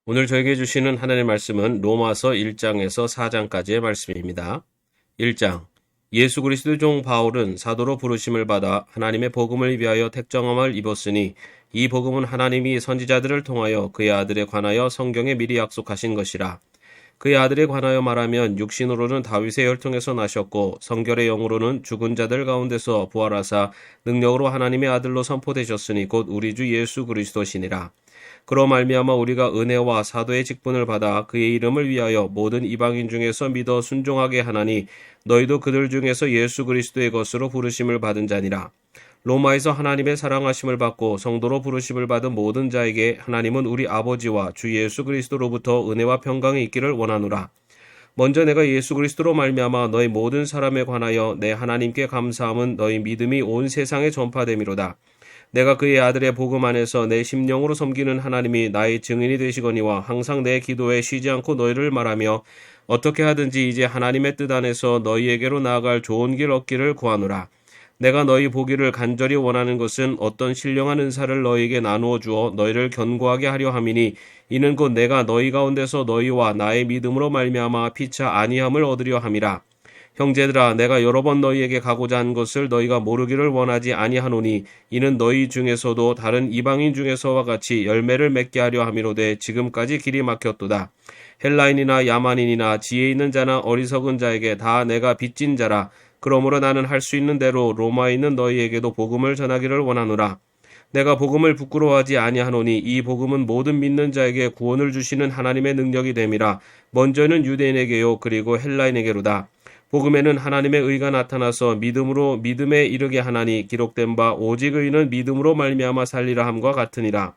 오늘 저에게 주시는 하나님의 말씀은 로마서 1장에서 4장까지의 말씀입니다. 1장. 예수 그리스도의 종 바울은 사도로 부르심을 받아 하나님의 복음을 위하여 택정함을 입었으니 이 복음은 하나님이 선지자들을 통하여 그의 아들에 관하여 성경에 미리 약속하신 것이라. 그의 아들에 관하여 말하면 육신으로는 다윗의 혈통에서 나셨고 성결의 영으로는 죽은 자들 가운데서 부활하사 능력으로 하나님의 아들로 선포되셨으니 곧 우리 주 예수 그리스도시니라. 그로 말미암아 우리가 은혜와 사도의 직분을 받아 그의 이름을 위하여 모든 이방인 중에서 믿어 순종하게 하나니 너희도 그들 중에서 예수 그리스도의 것으로 부르심을 받은 자니라. 로마에서 하나님의 사랑하심을 받고 성도로 부르심을 받은 모든 자에게 하나님은 우리 아버지와 주 예수 그리스도로부터 은혜와 평강이 있기를 원하노라. 먼저 내가 예수 그리스도로 말미암아 너희 모든 사람에 관하여 내 하나님께 감사함은 너희 믿음이 온 세상에 전파됨이로다. 내가 그의 아들의 복음 안에서 내 심령으로 섬기는 하나님이 나의 증인이 되시거니와 항상 내 기도에 쉬지 않고 너희를 말하며 어떻게 하든지 이제 하나님의 뜻 안에서 너희에게로 나아갈 좋은 길 얻기를 구하노라. 내가 너희 보기를 간절히 원하는 것은 어떤 신령한 은사를 너희에게 나누어 주어 너희를 견고하게 하려 함이니 이는 곧 내가 너희 가운데서 너희와 나의 믿음으로 말미암아 피차 아니함을 얻으려 함이라. 형제들아, 내가 여러 번 너희에게 가고자 한 것을 너희가 모르기를 원하지 아니하노니 이는 너희 중에서도 다른 이방인 중에서와 같이 열매를 맺게 하려 함이로되 지금까지 길이 막혔도다. 헬라인이나 야만인이나 지혜 있는 자나 어리석은 자에게 다 내가 빚진 자라. 그러므로 나는 할 수 있는 대로 로마에 있는 너희에게도 복음을 전하기를 원하노라. 내가 복음을 부끄러워하지 아니하노니 이 복음은 모든 믿는 자에게 구원을 주시는 하나님의 능력이 됨이라. 먼저는 유대인에게요 그리고 헬라인에게로다. 복음에는 하나님의 의가 나타나서 믿음으로 믿음에 이르게 하나니 기록된 바 오직 의인은 믿음으로 말미암아 살리라 함과 같으니라.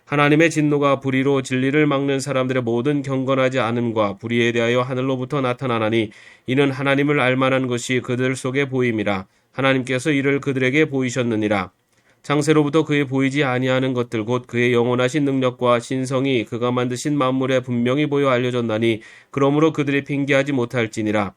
하나님의 진노가 불의로 진리를 막는 사람들의 모든 경건하지 않음과 불의에 대하여 하늘로부터 나타나나니 이는 하나님을 알만한 것이 그들 속에 보임이라. 하나님께서 이를 그들에게 보이셨느니라. 창세로부터 그의 보이지 아니하는 것들 곧 그의 영원하신 능력과 신성이 그가 만드신 만물에 분명히 보여 알려졌나니 그러므로 그들이 핑계하지 못할지니라.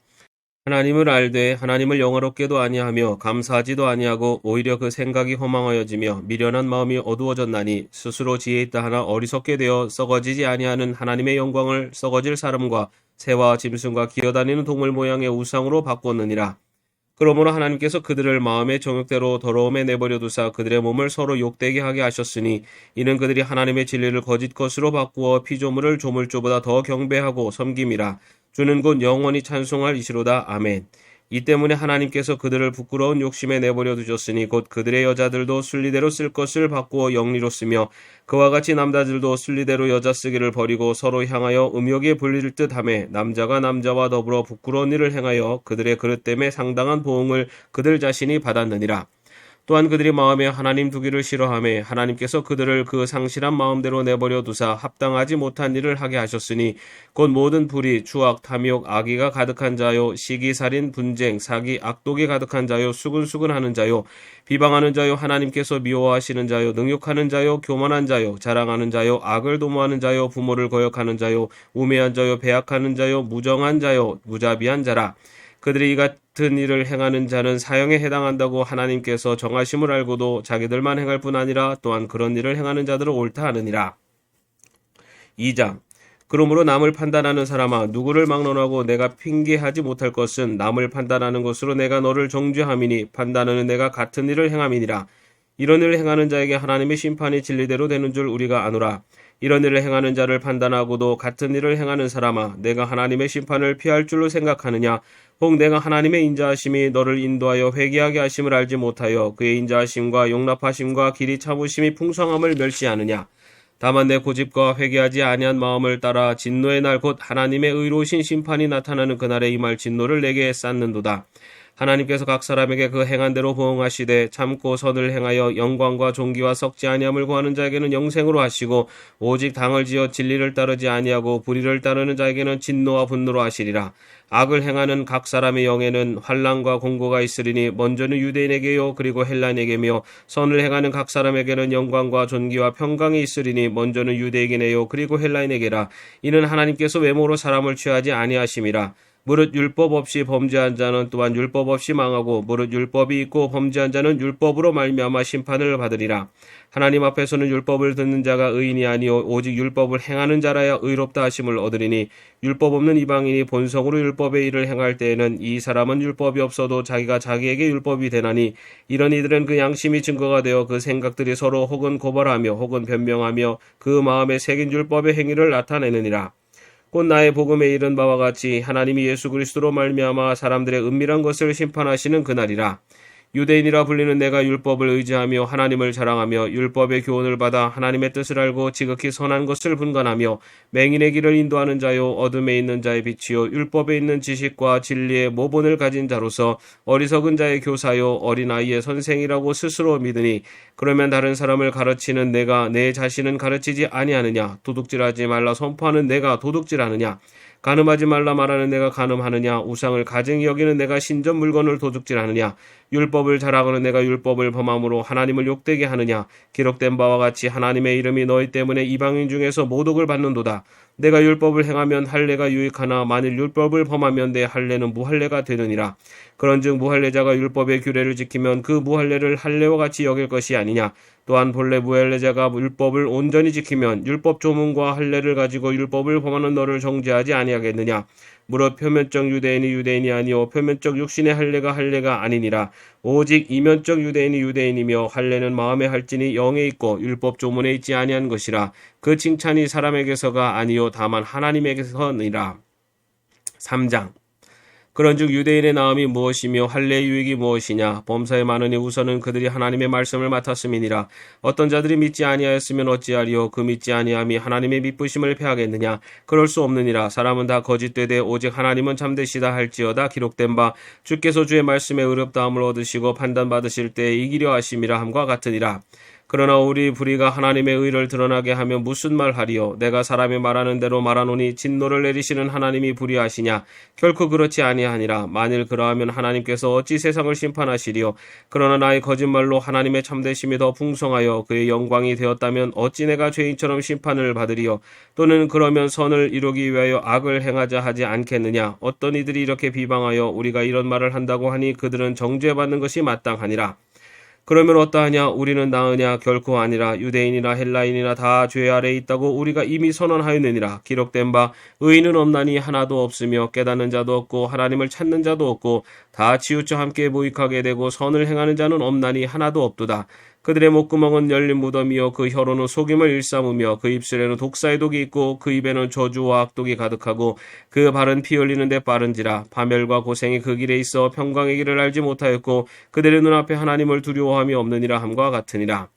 하나님을 알되 하나님을 영화롭게도 아니하며 감사하지도 아니하고 오히려 그 생각이 허망하여지며 미련한 마음이 어두워졌나니 스스로 지혜 있다 하나 어리석게 되어 썩어지지 아니하는 하나님의 영광을 썩어질 사람과 새와 짐승과 기어다니는 동물 모양의 우상으로 바꿨느니라. 그러므로 하나님께서 그들을 마음의 정욕대로 더러움에 내버려 두사 그들의 몸을 서로 욕되게 하게 하셨으니 이는 그들이 하나님의 진리를 거짓 것으로 바꾸어 피조물을 조물주보다 더 경배하고 섬김이라. 주는 곧 영원히 찬송할 이시로다. 아멘. 이 때문에 하나님께서 그들을 부끄러운 욕심에 내버려 두셨으니 곧 그들의 여자들도 순리대로 쓸 것을 바꾸어 영리로 쓰며 그와 같이 남자들도 순리대로 여자 쓰기를 버리고 서로 향하여 음욕에 불릴 듯하며 남자가 남자와 더불어 부끄러운 일을 행하여 그들의 그릇 때문에 상당한 보응을 그들 자신이 받았느니라. 또한 그들이 마음에 하나님 두기를 싫어하며 하나님께서 그들을 그 상실한 마음대로 내버려 두사 합당하지 못한 일을 하게 하셨으니 곧 모든 불의, 추악, 탐욕, 악의가 가득한 자요 시기, 살인, 분쟁, 사기, 악독이 가득한 자요 수근수근하는 자요 비방하는 자요 하나님께서 미워하시는 자요 능욕하는 자요 교만한 자요 자랑하는 자요 악을 도모하는 자요 부모를 거역하는 자요 우매한 자요 배약하는 자요 무정한 자요 무자비한 자라. 그들이 이 같은 일을 행하는 자는 사형에 해당한다고 하나님께서 정하심을 알고도 자기들만 행할 뿐 아니라 또한 그런 일을 행하는 자들을 옳다 하느니라. 2장. 그러므로 남을 판단하는 사람아 누구를 막론하고 내가 핑계하지 못할 것은 남을 판단하는 것으로 내가 너를 정죄함이니 판단하는 내가 같은 일을 행함이니라. 이런 일을 행하는 자에게 하나님의 심판이 진리대로 되는 줄 우리가 아노라. 이런 일을 행하는 자를 판단하고도 같은 일을 행하는 사람아 내가 하나님의 심판을 피할 줄로 생각하느냐. 혹 내가 하나님의 인자하심이 너를 인도하여 회개하게 하심을 알지 못하여 그의 인자하심과 용납하심과 길이 참으심이 풍성함을 멸시하느냐. 다만 내 고집과 회개하지 아니한 마음을 따라 진노의 날 곧 하나님의 의로우신 심판이 나타나는 그날에 임할 진노를 내게 쌓는도다. 하나님께서 각 사람에게 그 행한 대로 보응하시되 참고 선을 행하여 영광과 존귀와 썩지 아니함을 구하는 자에게는 영생으로 하시고 오직 당을 지어 진리를 따르지 아니하고 불의를 따르는 자에게는 진노와 분노로 하시리라. 악을 행하는 각 사람의 영에는 환난과 공고가 있으리니 먼저는 유대인에게요 그리고 헬라인에게며 선을 행하는 각 사람에게는 영광과 존귀와 평강이 있으리니 먼저는 유대인에게요 그리고 헬라인에게라. 이는 하나님께서 외모로 사람을 취하지 아니하심이라. 무릇 율법 없이 범죄한 자는 또한 율법 없이 망하고 무릇 율법이 있고 범죄한 자는 율법으로 말미암아 심판을 받으리라. 하나님 앞에서는 율법을 듣는 자가 의인이 아니요 오직 율법을 행하는 자라야 의롭다 하심을 얻으리니 율법 없는 이방인이 본성으로 율법의 일을 행할 때에는 이 사람은 율법이 없어도 자기가 자기에게 율법이 되나니 이런 이들은 그 양심이 증거가 되어 그 생각들이 서로 혹은 고발하며 혹은 변명하며 그 마음에 새긴 율법의 행위를 나타내느니라. 곧 나의 복음에 이른 바와 같이 하나님이 예수 그리스도로 말미암아 사람들의 은밀한 것을 심판하시는 그날이라. 유대인이라 불리는 내가 율법을 의지하며 하나님을 자랑하며 율법의 교훈을 받아 하나님의 뜻을 알고 지극히 선한 것을 분간하며 맹인의 길을 인도하는 자요 어둠에 있는 자의 빛이요 율법에 있는 지식과 진리의 모본을 가진 자로서 어리석은 자의 교사요 어린아이의 선생이라고 스스로 믿으니 그러면 다른 사람을 가르치는 내가 내 자신은 가르치지 아니하느냐 도둑질하지 말라 선포하는 내가 도둑질하느냐 간음하지 말라 말하는 내가 간음하느냐 우상을 가증히 여기는 내가 신전 물건을 도둑질하느냐 율법을 자랑하는 내가 율법을 범함으로 하나님을 욕되게 하느냐 기록된 바와 같이 하나님의 이름이 너희 때문에 이방인 중에서 모독을 받는도다. 내가 율법을 행하면 할례가 유익하나 만일 율법을 범하면 내 할례는 무할례가 되느니라. 그런즉 무할례자가 율법의 규례를 지키면 그 무할례를 할례와 같이 여길 것이 아니냐. 또한 본래 무할례자가 율법을 온전히 지키면 율법 조문과 할례를 가지고 율법을 범하는 너를 정죄하지 아니하겠느냐. 무릇 표면적 유대인이 유대인이 아니요 표면적 육신의 할례가 아니니라. 오직 이면적 유대인이 유대인이며 할례는 마음에 할지니 영에 있고 율법 조문에 있지 아니한 것이라. 그 칭찬이 사람에게서가 아니요 다만 하나님에게서니라. 3장 그런즉 유대인의 나음이 무엇이며 할례의 유익이 무엇이냐. 범사에 많으니 우선은 그들이 하나님의 말씀을 맡았음이니라. 어떤 자들이 믿지 아니하였으면 어찌하리요. 그 믿지 아니함이 하나님의 미쁘심을 패하겠느냐. 그럴 수 없느니라. 사람은 다 거짓되되 오직 하나님은 참되시다 할지어다. 기록된 바 주께서 주의 말씀에 의롭다함을 얻으시고 판단받으실 때에 이기려 하심이라 함과 같으니라. 그러나 우리 불의가 하나님의 의를 드러나게 하며 무슨 말하리요. 내가 사람이 말하는 대로 말하노니 진노를 내리시는 하나님이 불의하시냐. 결코 그렇지 아니하니라. 만일 그러하면 하나님께서 어찌 세상을 심판하시리요. 그러나 나의 거짓말로 하나님의 참되심이 더 풍성하여 그의 영광이 되었다면 어찌 내가 죄인처럼 심판을 받으리요. 또는 그러면 선을 이루기 위하여 악을 행하자 하지 않겠느냐. 어떤 이들이 이렇게 비방하여 우리가 이런 말을 한다고 하니 그들은 정죄받는 것이 마땅하니라. 그러면 어떠하냐. 우리는 나으냐. 결코 아니라. 유대인이나 헬라인이나 다 죄 아래에 있다고 우리가 이미 선언하였느니라. 기록된 바 의인은 없나니 하나도 없으며 깨닫는 자도 없고 하나님을 찾는 자도 없고 다 치우쳐 함께 무익하게 되고 선을 행하는 자는 없나니 하나도 없도다. 그들의 목구멍은 열린 무덤이요 그 혀로는 속임을 일삼으며 그 입술에는 독사의 독이 있고 그 입에는 저주와 악독이 가득하고 그 발은 피 흘리는 데 빠른지라. 파멸과 고생이 그 길에 있어 평강의 길을 알지 못하였고 그들의 눈앞에 하나님을 두려워함이 없느니라 함과 같으니라.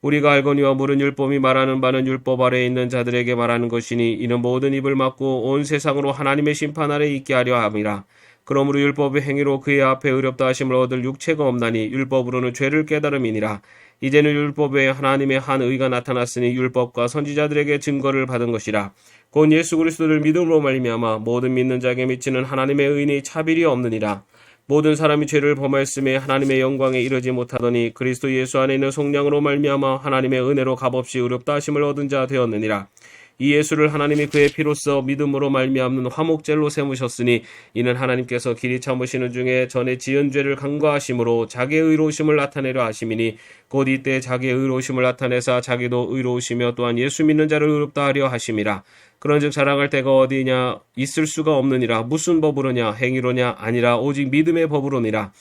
우리가 알거니와 물은 율법이 말하는 바는 율법 아래에 있는 자들에게 말하는 것이니 이는 모든 입을 막고 온 세상으로 하나님의 심판 아래 있게 하려 함이라. 그러므로 율법의 행위로 그의 앞에 의롭다 하심을 얻을 육체가 없나니 율법으로는 죄를 깨달음이니라. 이제는 율법에 하나님의 한 의가 나타났으니 율법과 선지자들에게 증거를 받은 것이라. 곧 예수 그리스도를 믿음으로 말미암아 모든 믿는 자에게 미치는 하나님의 의인이 차별이 없느니라. 모든 사람이 죄를 범하였음에 하나님의 영광에 이르지 못하더니 그리스도 예수 안에 있는 속량으로 말미암아 하나님의 은혜로 값없이 의롭다 하심을 얻은 자 되었느니라. 이 예수를 하나님이 그의 피로써 믿음으로 말미암는 화목제로 세우셨으니 이는 하나님께서 길이 참으시는 중에 전에 지은 죄를 간과하심으로 자기의 의로우심을 나타내려 하심이니 곧 이때 자기의 의로우심을 나타내사 자기도 의로우시며 또한 예수 믿는 자를 의롭다 하려 하심이라. 그런즉 자랑할 때가 어디냐. 있을 수가 없느니라. 무슨 법으로냐. 행위로냐. 아니라 오직 믿음의 법으로니라.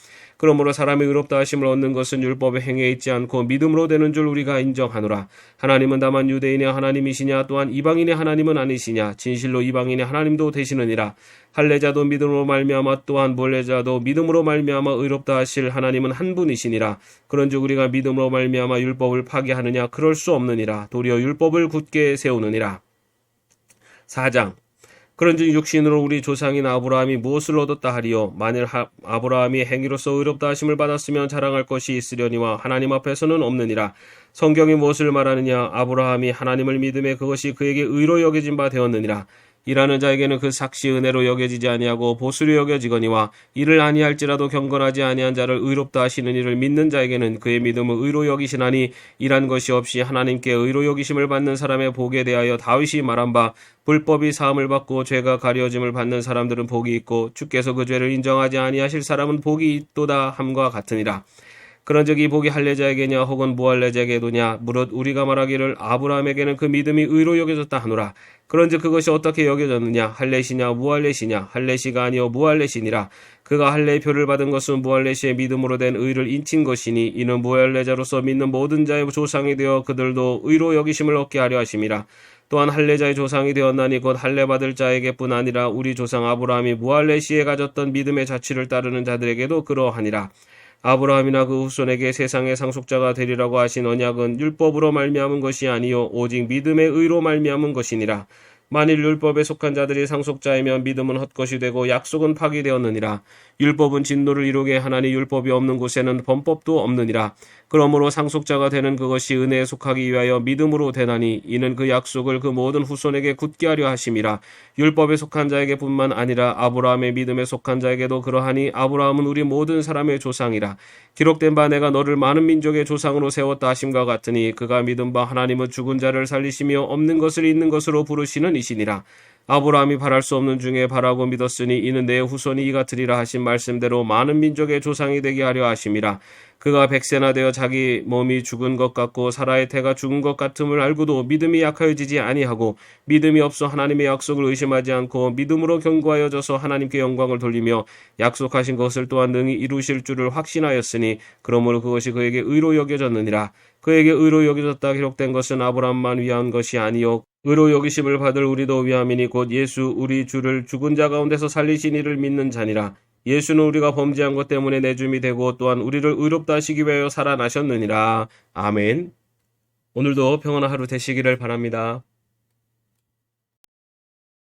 그러므로 사람이 의롭다 하심을 얻는 것은 율법의 행위에 있지 않고 믿음으로 되는 줄 우리가 인정하노라. 하나님은 다만 유대인의 하나님이시냐 또한 이방인의 하나님은 아니시냐. 진실로 이방인의 하나님도 되시느니라. 할례자도 믿음으로 말미암아 또한 몰례자도 믿음으로 말미암아 의롭다 하실 하나님은 한 분이시니라. 그런즉 우리가 믿음으로 말미암아 율법을 파기하느냐. 그럴 수 없느니라. 도리어 율법을 굳게 세우느니라. 4장 그런즉 육신으로 우리 조상인 아브라함이 무엇을 얻었다 하리요. 만일 아브라함이 행위로서 의롭다 하심을 받았으면 자랑할 것이 있으려니와 하나님 앞에서는 없느니라. 성경이 무엇을 말하느냐. 아브라함이 하나님을 믿음에 그것이 그에게 의로 여겨진 바 되었느니라. 일하는 자에게는 그 삭시 은혜로 여겨지지 아니하고 보수로 여겨지거니와 이를 아니할지라도 경건하지 아니한 자를 의롭다 하시는 이를 믿는 자에게는 그의 믿음을 의로 여기시나니 일한 것이 없이 하나님께 의로 여기심을 받는 사람의 복에 대하여 다윗이 말한 바 불법이 사함을 받고 죄가 가려짐을 받는 사람들은 복이 있고 주께서 그 죄를 인정하지 아니하실 사람은 복이 있도다 함과 같으니라. 그런즉 이 복이 할례자에게냐 혹은 무할례자에게도냐 무릇 우리가 말하기를 아브라함에게는 그 믿음이 의로 여겨졌다 하노라. 그런즉 그것이 어떻게 여겨졌느냐 할례시냐 무할례시냐 할례시가 아니요 무할례시니라. 그가 할례의 표를 받은 것은 무할례시의 믿음으로 된 의를 인친 것이니 이는 무할례자로서 믿는 모든 자의 조상이 되어 그들도 의로 여기심을 얻게 하려 하심이라. 또한 할례자의 조상이 되었나니 곧 할례 받을 자에게뿐 아니라 우리 조상 아브라함이 무할례시에 가졌던 믿음의 자취를 따르는 자들에게도 그러하니라. 아브라함이나 그 후손에게 세상의 상속자가 되리라고 하신 언약은 율법으로 말미암은 것이 아니요 오직 믿음의 의로 말미암은 것이니라. 만일 율법에 속한 자들이 상속자이면 믿음은 헛것이 되고 약속은 파기되었느니라. 율법은 진노를 이루게 하나니 율법이 없는 곳에는 범법도 없느니라. 그러므로 상속자가 되는 그것이 은혜에 속하기 위하여 믿음으로 되나니 이는 그 약속을 그 모든 후손에게 굳게 하려 하심이라. 율법에 속한 자에게뿐만 아니라 아브라함의 믿음에 속한 자에게도 그러하니 아브라함은 우리 모든 사람의 조상이라. 기록된 바 내가 너를 많은 민족의 조상으로 세웠다 하심과 같으니 그가 믿은 바 하나님은 죽은 자를 살리시며 없는 것을 있는 것으로 부르시는 이시니라. 아브라함이 바랄 수 없는 중에 바라고 믿었으니 이는 내 후손이 이 같으리라 하신 말씀대로 많은 민족의 조상이 되게 하려 하심이라. 그가 백세나 되어 자기 몸이 죽은 것 같고 사라의 태가 죽은 것 같음을 알고도 믿음이 약하여지지 아니하고 믿음이 없어 하나님의 약속을 의심하지 않고 믿음으로 견고하여져서 하나님께 영광을 돌리며 약속하신 것을 또한 능히 이루실 줄을 확신하였으니 그러므로 그것이 그에게 의로 여겨졌느니라. 그에게 의로 여겨졌다 기록된 것은 아브라함만 위한 것이 아니요 의로 여기심을 받을 우리도 위함이니 곧 예수 우리 주를 죽은 자 가운데서 살리신 이를 믿는 자니라. 예수는 우리가 범죄한 것 때문에 내줌이 되고 또한 우리를 의롭다 하시기 위하여 살아나셨느니라. 아멘. 오늘도 평안한 하루 되시기를 바랍니다.